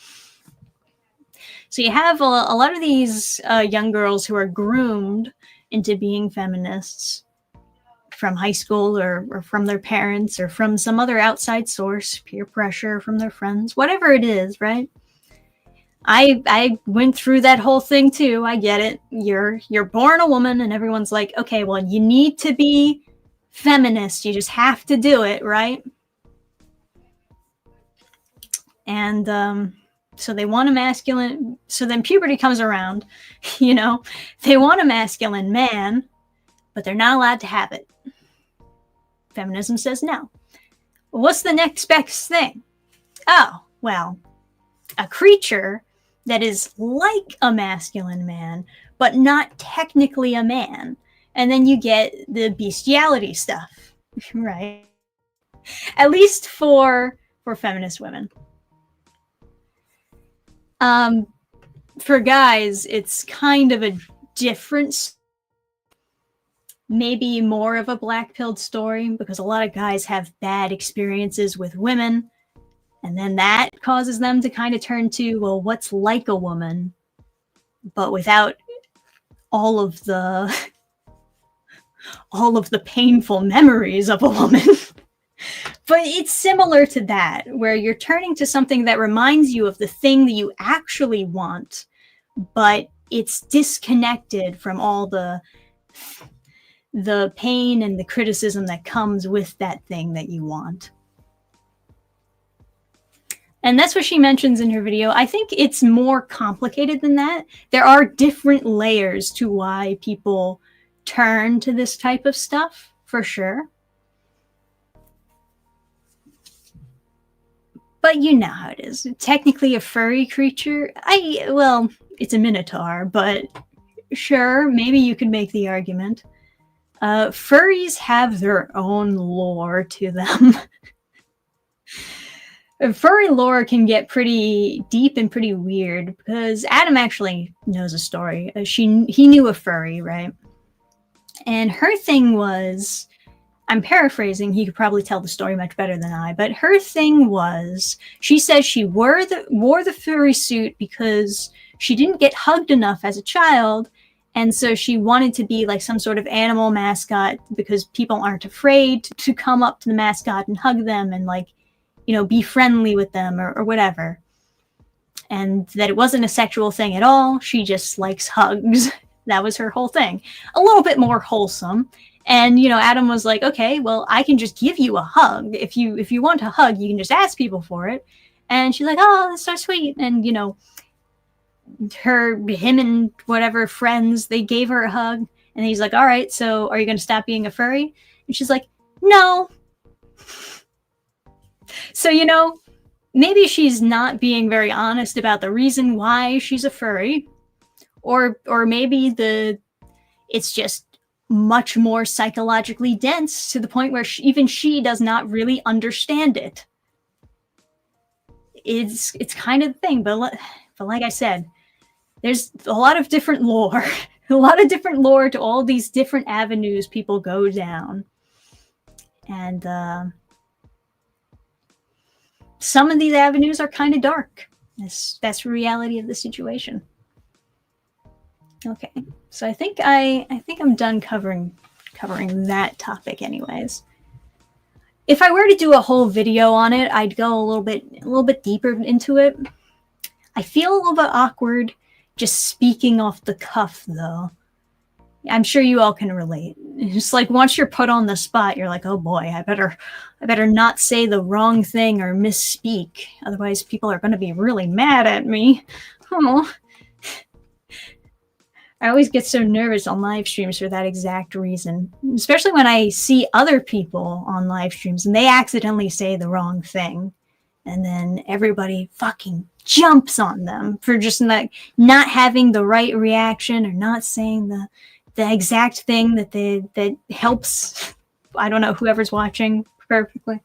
Speaker 1: So you have a lot of these young girls who are groomed into being feminists from high school or from their parents or from some other outside source, peer pressure from their friends, whatever it is, right? I went through that whole thing too. I get it. You're born a woman and everyone's like, okay, well, you need to be feminist. You just have to do it, right? And so they want a masculine. So then puberty comes around, you know, they want a masculine man, but they're not allowed to have it. Feminism says no. What's the next best thing? Oh, well, a creature that is like a masculine man, but not technically a man. And then you get the bestiality stuff, right? At least for feminist women. for guys, it's kind of a different, maybe more of a black-pilled story, because a lot of guys have bad experiences with women, and then that causes them to kind of turn to, well, what's like a woman, but without all of the painful memories of a woman. But it's similar to that, where you're turning to something that reminds you of the thing that you actually want, but it's disconnected from all the pain and the criticism that comes with that thing that you want. And that's what she mentions in her video. I think it's more complicated than that. There are different layers to why people turn to this type of stuff, for sure. But you know how it is. Technically a furry creature. Well, it's a minotaur, but sure, maybe you could make the argument. Furries have their own lore to them. Furry lore can get pretty deep and pretty weird, because Adam actually knows a story. He knew a furry, right? And her thing was, I'm paraphrasing, he could probably tell the story much better than I, but her thing was, she says she wore the furry suit because she didn't get hugged enough as a child, and so she wanted to be like some sort of animal mascot, because people aren't afraid to come up to the mascot and hug them and, like, you know, be friendly with them or whatever. And that it wasn't a sexual thing at all. She just likes hugs. That was her whole thing. A little bit more wholesome. And, you know, Adam was like, okay, well, I can just give you a hug. If you want a hug, you can just ask people for it. And she's like, oh, that's so sweet. And, you know, him and whatever friends, they gave her a hug. And he's like, all right, so are you going to stop being a furry? And she's like, no. So, you know, maybe she's not being very honest about the reason why she's a furry. Or maybe it's just much more psychologically dense to the point where even she does not really understand it. It's kind of the thing, but like I said, there's a lot of different lore, a lot of different lore to all these different avenues people go down. And some of these avenues are kind of dark. That's the reality of the situation. Okay, so I think I'm done covering that topic anyways. If I were to do a whole video on it, I'd go a little bit deeper into it. I feel a little bit awkward just speaking off the cuff, though. I'm sure you all can relate. It's like once you're put on the spot, you're like, oh boy, I better not say the wrong thing or misspeak. Otherwise, people are going to be really mad at me. Oh. I always get so nervous on live streams for that exact reason. Especially when I see other people on live streams and they accidentally say the wrong thing. And then everybody fucking jumps on them for just like not having the right reaction or not saying the exact thing that helps, I don't know, whoever's watching perfectly.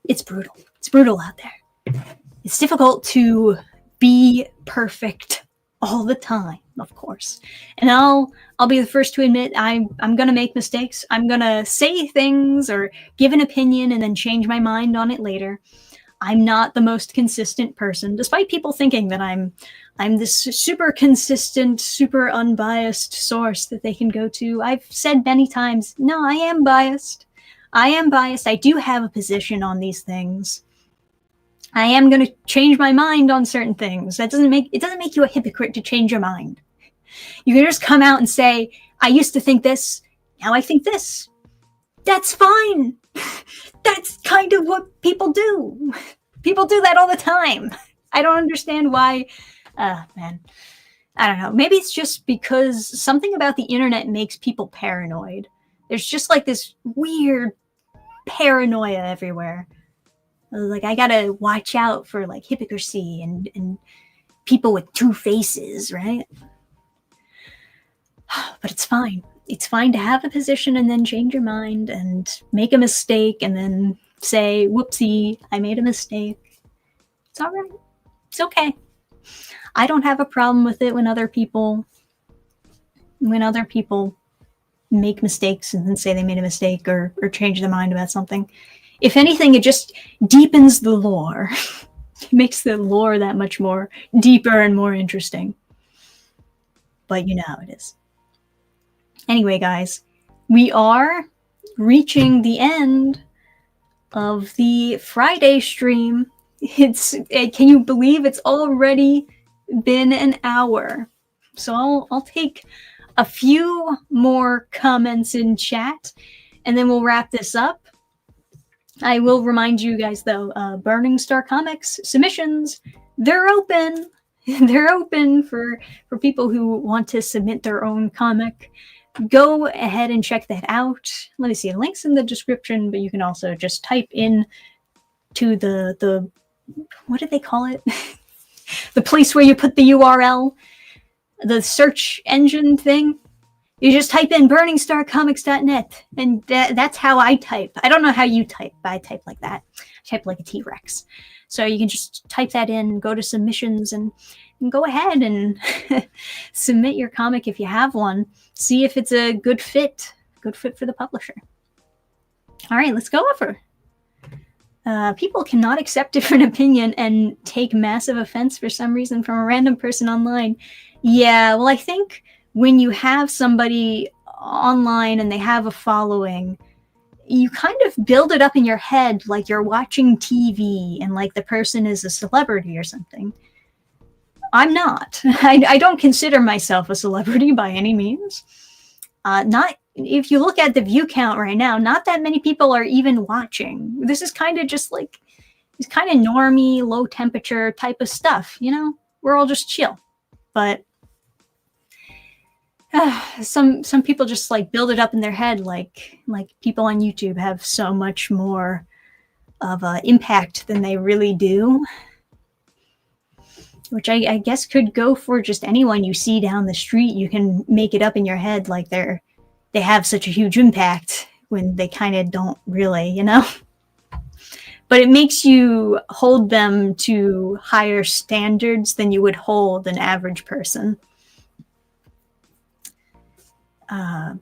Speaker 1: It's brutal. It's brutal out there. It's difficult to be perfect all the time, of course. And I'll be the first to admit I'm gonna make mistakes. I'm gonna say things or give an opinion and then change my mind on it later. I'm not the most consistent person, despite people thinking that I'm this super consistent, super unbiased source that they can go to. I've said many times, no, I am biased. I am biased. I do have a position on these things. I am going to change my mind on certain things. It doesn't make you a hypocrite to change your mind. You can just come out and say, I used to think this, now I think this. That's fine. That's kind of what people do. People do that all the time. I don't understand why. Man, I don't know. Maybe it's just because something about the internet makes people paranoid. There's just like this weird paranoia everywhere. Like, I gotta watch out for like hypocrisy and people with two faces, right? But it's fine. It's fine to have a position and then change your mind and make a mistake and then say, whoopsie, I made a mistake. It's all right. It's okay. I don't have a problem with it when other people make mistakes and then say they made a mistake or change their mind about something. If anything, it just deepens the lore. It makes the lore that much more deeper and more interesting. But you know how it is. Anyway, guys, we are reaching the end of the Friday stream. Can you believe it's already been an hour? So I'll take a few more comments in chat and then we'll wrap this up. I will remind you guys though, Burning Star Comics submissions, they're open. They're open for people who want to submit their own comic. Go ahead and check that out. Let me see, links in the description, but you can also just type in to the what did they call it? The place where you put the URL, the search engine thing. You just type in burningstarcomics.net, and that's how I type. I don't know how you type, but I type like that. I type like a T-Rex. So you can just type that in, go to submissions, and go ahead and submit your comic if you have one. See if it's a good fit for the publisher. All right, let's go over. People cannot accept different opinion and take massive offense for some reason from a random person online. Yeah, well, I think when you have somebody online and they have a following, you kind of build it up in your head like you're watching TV and like the person is a celebrity or something. I'm not. I don't consider myself a celebrity by any means. Not if you look at the view count right now, not that many people are even watching. This is kind of just like, it's kind of normie, low temperature type of stuff, you know? We're all just chill. But some people just like build it up in their head like people on YouTube have so much more of an impact than they really do. Which I guess could go for just anyone you see down the street. You can make it up in your head like they have such a huge impact when they kind of don't really, you know? But it makes you hold them to higher standards than you would hold an average person. But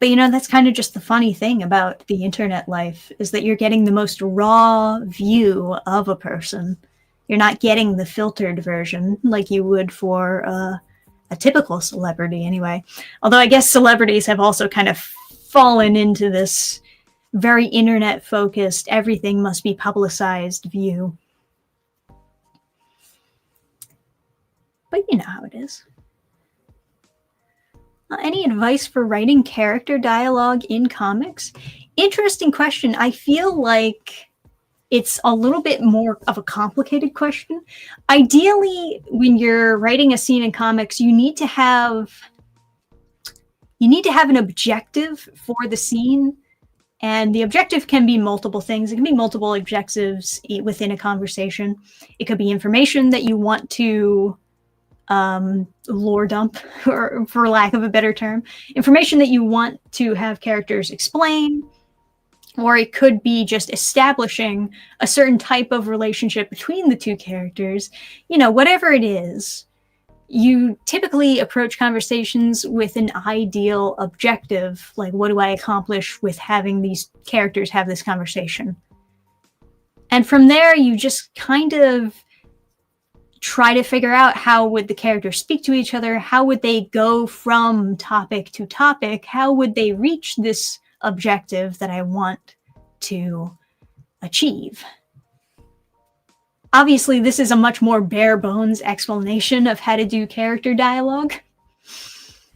Speaker 1: you know, that's kind of just the funny thing about the internet life, is that you're getting the most raw view of a person. You're not getting the filtered version like you would for a typical celebrity anyway. Although I guess celebrities have also kind of fallen into this very internet focused, everything must be publicized view. But you know how it is. Any advice for writing character dialogue in comics? Interesting question. I feel like it's a little bit more of a complicated question. Ideally, when you're writing a scene in comics, you need to have an objective for the scene. And the objective can be multiple things. It can be multiple objectives within a conversation. It could be information that you want to lore dump, or for lack of a better term, information that you want to have characters explain, or it could be just establishing a certain type of relationship between the two characters. You know, whatever it is, you typically approach conversations with an ideal objective, like what do I accomplish with having these characters have this conversation? And from there, you just kind of try to figure out how would the characters speak to each other, how would they go from topic to topic, how would they reach this objective that I want to achieve. Obviously, this is a much more bare bones explanation of how to do character dialogue.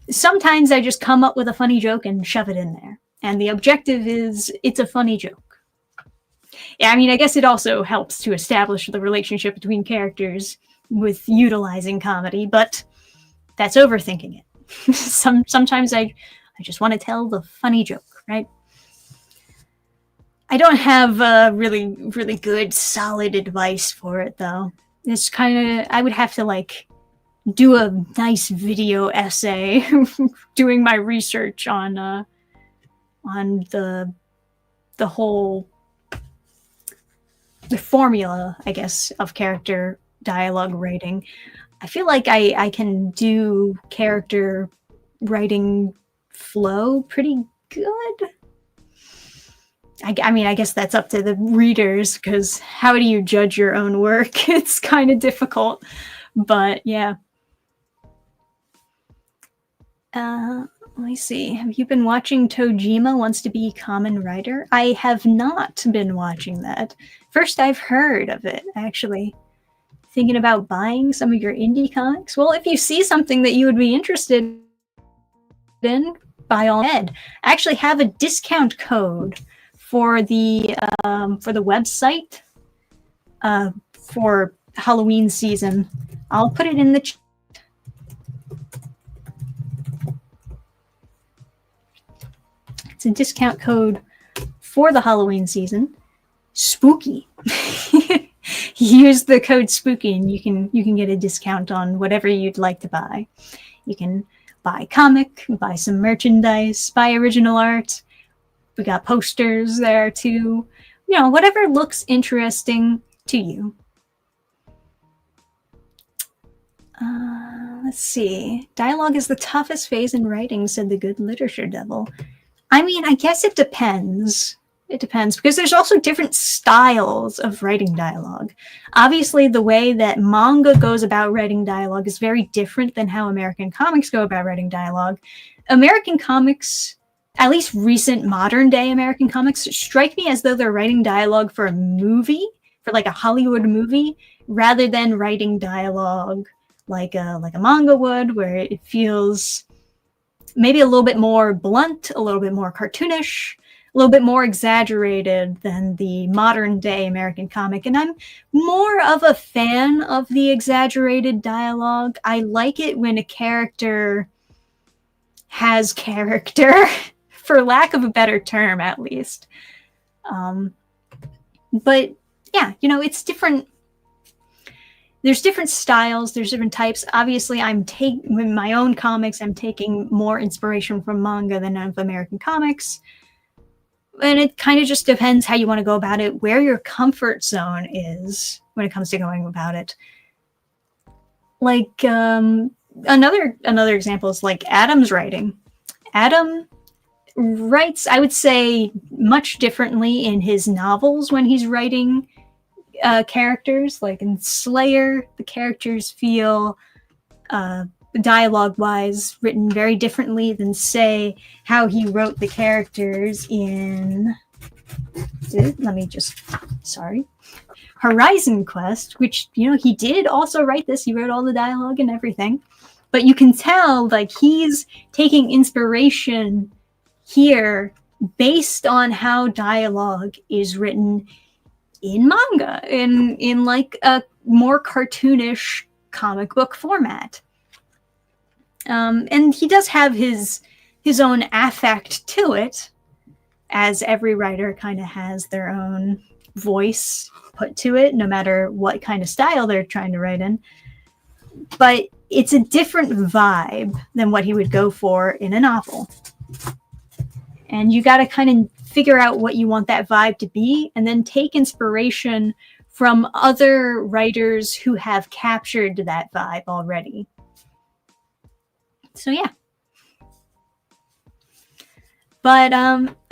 Speaker 1: Sometimes I just come up with a funny joke and shove it in there, and the objective is it's a funny joke. Yeah, I mean, I guess it also helps to establish the relationship between characters with utilizing comedy, but that's overthinking it. Sometimes I just want to tell the funny joke, right? I don't have really, really good, solid advice for it, though. It's kind of, I would have to, like, do a nice video essay doing my research on the whole the formula, I guess, of character dialogue writing. I feel like I can do character writing flow pretty good. I mean, I guess that's up to the readers, because how do you judge your own work? It's kind of difficult, but yeah. Let me see. Have you been watching Tojima Wants to Be Kamen Rider? I have not been watching that. First I've heard of it, actually. Thinking about buying some of your indie comics? Well, if you see something that you would be interested in, by all means. I actually have a discount code for the website for Halloween season. I'll put it in the chat. It's a discount code for the Halloween season. Spooky. Use the code Spooky and you can get a discount on whatever you'd like to buy. You can buy comic, buy some merchandise, buy original art. We got posters there too. You know, whatever looks interesting to you. Let's see. Dialogue is the toughest phase in writing, said the good literature devil. I mean, I guess it depends. It depends, because there's also different styles of writing dialogue. Obviously, the way that manga goes about writing dialogue is very different than how American comics go about writing dialogue. American comics, at least recent modern day American comics, strike me as though they're writing dialogue for a movie, for like a Hollywood movie, rather than writing dialogue like a manga would, where it feels maybe a little bit more blunt, a little bit more cartoonish, a little bit more exaggerated than the modern day American comic. And I'm more of a fan of the exaggerated dialogue. I like it when a character has character, for lack of a better term, at least. But yeah, you know, it's different. There's different styles, there's different types. Obviously, with my own comics, I'm taking more inspiration from manga than of American comics. And it kind of just depends how you want to go about it, where your comfort zone is when it comes to going about it. Like, another example is like Adam's writing. Adam writes, I would say, much differently in his novels when he's writing characters. Like in Slayer, the characters feel dialogue-wise written very differently than, say, how he wrote the characters in Horizon Quest, which, you know, he did also write this. He wrote all the dialogue and everything. But you can tell, like, he's taking inspiration here based on how dialogue is written in manga, in like a more cartoonish comic book format. And he does have his own affect to it, as every writer kind of has their own voice put to it, no matter what kind of style they're trying to write in. But it's a different vibe than what he would go for in a novel. And you got to kind of figure out what you want that vibe to be, and then take inspiration from other writers who have captured that vibe already. So yeah. But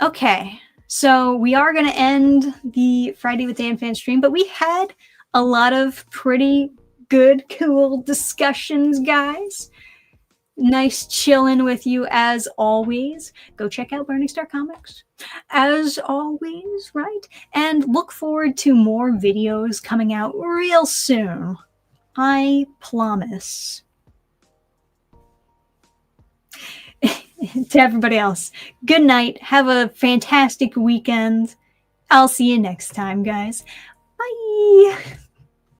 Speaker 1: okay, so we are going to end the Friday with Dannphan stream, but we had a lot of pretty good, cool discussions, guys. Nice chilling with you as always. Go check out Burning Star Comics as always, right? And look forward to more videos coming out real soon. I promise. To everybody else, good night. Have a fantastic weekend. I'll see you next time, guys. Bye.